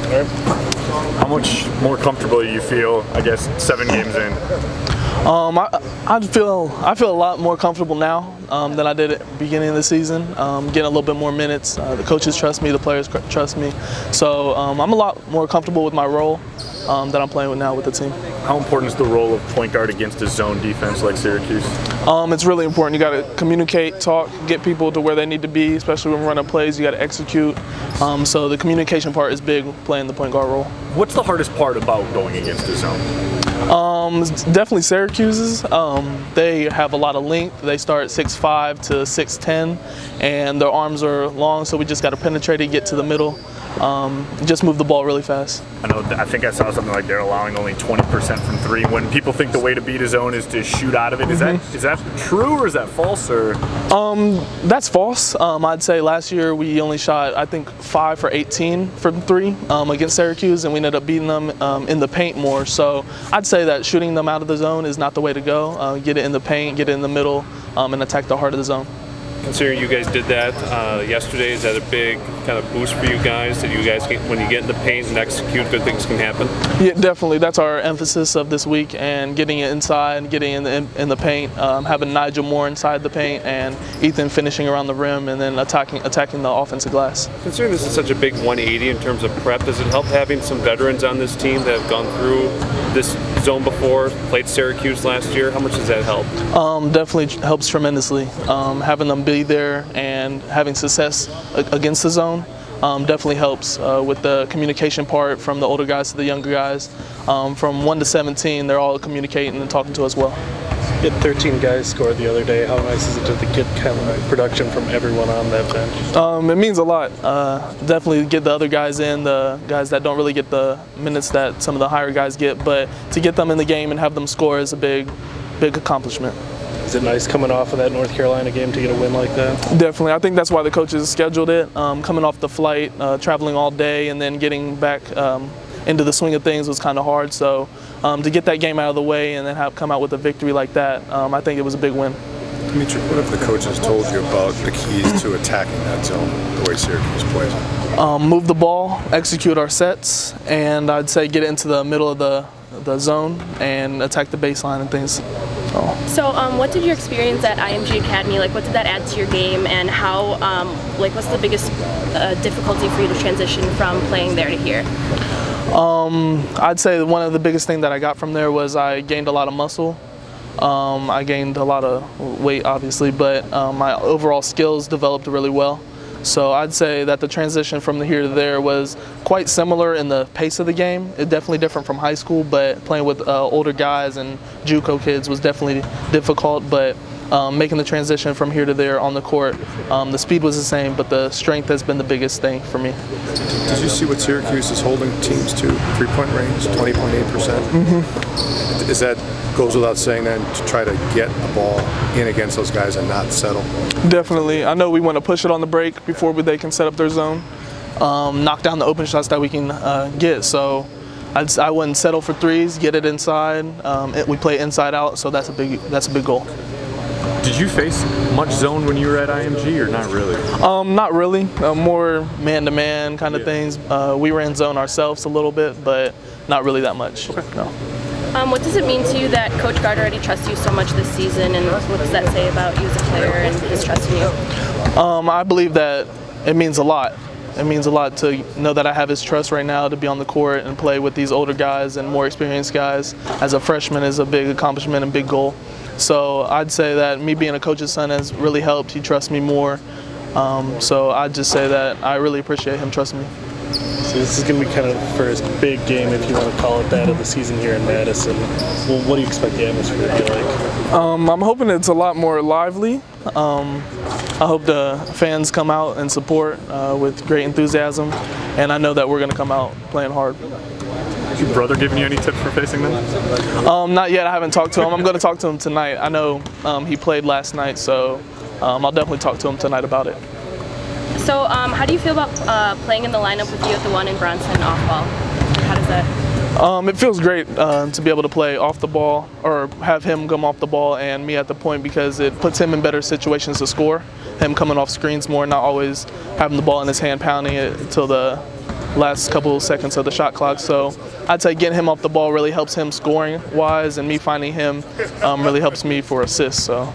How much more comfortable do you feel, I guess, 7 games in? I feel a lot more comfortable now than I did at the beginning of the season. Getting a little bit more minutes. The coaches trust me, the players trust me. So I'm a lot more comfortable with my role that I'm playing with now with the team. How important is the role of point guard against a zone defense like Syracuse? It's really important. You got to communicate, talk, get people to where they need to be, especially when running plays. You got to execute. So the communication part is big, playing the point guard role. What's the hardest part about going against a zone? Definitely Syracuse's. They have a lot of length. They start 6'5" to 6'10", and their arms are long, so we just got to penetrate it, get to the middle, just move the ball really fast. I think I saw something like they're allowing only 20% from 3. When people think the way to beat a zone is to shoot out of it, is that true or is that false? Or that's false. I'd say last year we only shot, I think, 5 for 18 from 3 against Syracuse, and we ended up beating them in the paint more. So I'd say that shooting them out of the zone is not the way to go. Get it in the paint, get it in the middle, and attack the heart of the zone. Considering you guys did that yesterday, is that a big kind of boost for you guys, that you guys can, when you get in the paint and execute, good things can happen? Yeah, definitely. That's our emphasis of this week, and getting it inside, getting in the paint, having Nigel more inside the paint, and Ethan finishing around the rim, and then attacking the offensive glass. Considering this is such a big 180 in terms of prep, does it help having some veterans on this team that have gone through this zone before, played Syracuse last year? How much does that help? Definitely helps tremendously. Having them be there and having success against the zone definitely helps with the communication part from the older guys to the younger guys. From 1 to 17, they're all communicating and talking to us well. You had 13 guys score the other day. How nice is it to get kind of production from everyone on that bench? It means a lot. Definitely get the other guys in, the guys that don't really get the minutes that some of the higher guys get, but to get them in the game and have them score is a big accomplishment. Is it nice coming off of that North Carolina game to get a win like that? Definitely. I think that's why the coaches scheduled it. Coming off the flight, traveling all day, and then getting back into the swing of things was kind of hard. So to get that game out of the way and then come out with a victory like that, I think it was a big win. Dimitri, what have the coaches told you about the keys to attacking that zone, the way Syracuse plays? Move the ball, execute our sets, and I'd say get into the middle of the zone and attack the baseline and things. So what did your experience at IMG Academy, what did that add to your game, and how, what's the biggest difficulty for you to transition from playing there to here? I'd say one of the biggest things that I got from there was I gained a lot of muscle. I gained a lot of weight, obviously, but my overall skills developed really well. So I'd say that the transition from here to there was quite similar in the pace of the game. It's definitely different from high school, but playing with older guys and JUCO kids was definitely difficult. But making the transition from here to there on the court, the speed was the same, but the strength has been the biggest thing for me. Did you see what Syracuse is holding teams to? 3-point range, 20.8%. Is that goes without saying then to try to get the ball in against those guys and not settle? Definitely. I know we want to push it on the break before they can set up their zone, knock down the open shots that we can get. So I wouldn't settle for threes, get it inside. We play inside out, so that's a big goal. Did you face much zone when you were at IMG or not really? Not really. More man-to-man kind of things. We ran zone ourselves a little bit, but not really that much. Okay. No. What does it mean to you that Coach Gard already trusts you so much this season, and what does that say about you as a player and his trust in you? I believe that it means a lot. It means a lot to know that I have his trust right now to be on the court and play with these older guys and more experienced guys. As a freshman is a big accomplishment and big goal. So I'd say that me being a coach's son has really helped. He trusts me more. So I'd just say that I really appreciate him trusting me. So this is going to be kind of the first big game, if you want to call it that, of the season here in Madison. Well, what do you expect the atmosphere to be like? I'm hoping it's a lot more lively. I hope the fans come out and support with great enthusiasm, and I know that we're going to come out playing hard. Has your brother given you any tips for facing them? Not yet. I haven't talked to him. I'm going to talk to him tonight. I know he played last night, so I'll definitely talk to him tonight about it. So how do you feel about playing in the lineup with you at the 1 and Bronson off ball? How does that? It feels great to be able to play off the ball, or have him come off the ball and me at the point, because it puts him in better situations to score. Him coming off screens more, not always having the ball in his hand, pounding it till the last couple of seconds of the shot clock. So I'd say getting him off the ball really helps him scoring wise, and me finding him really helps me for assists. So.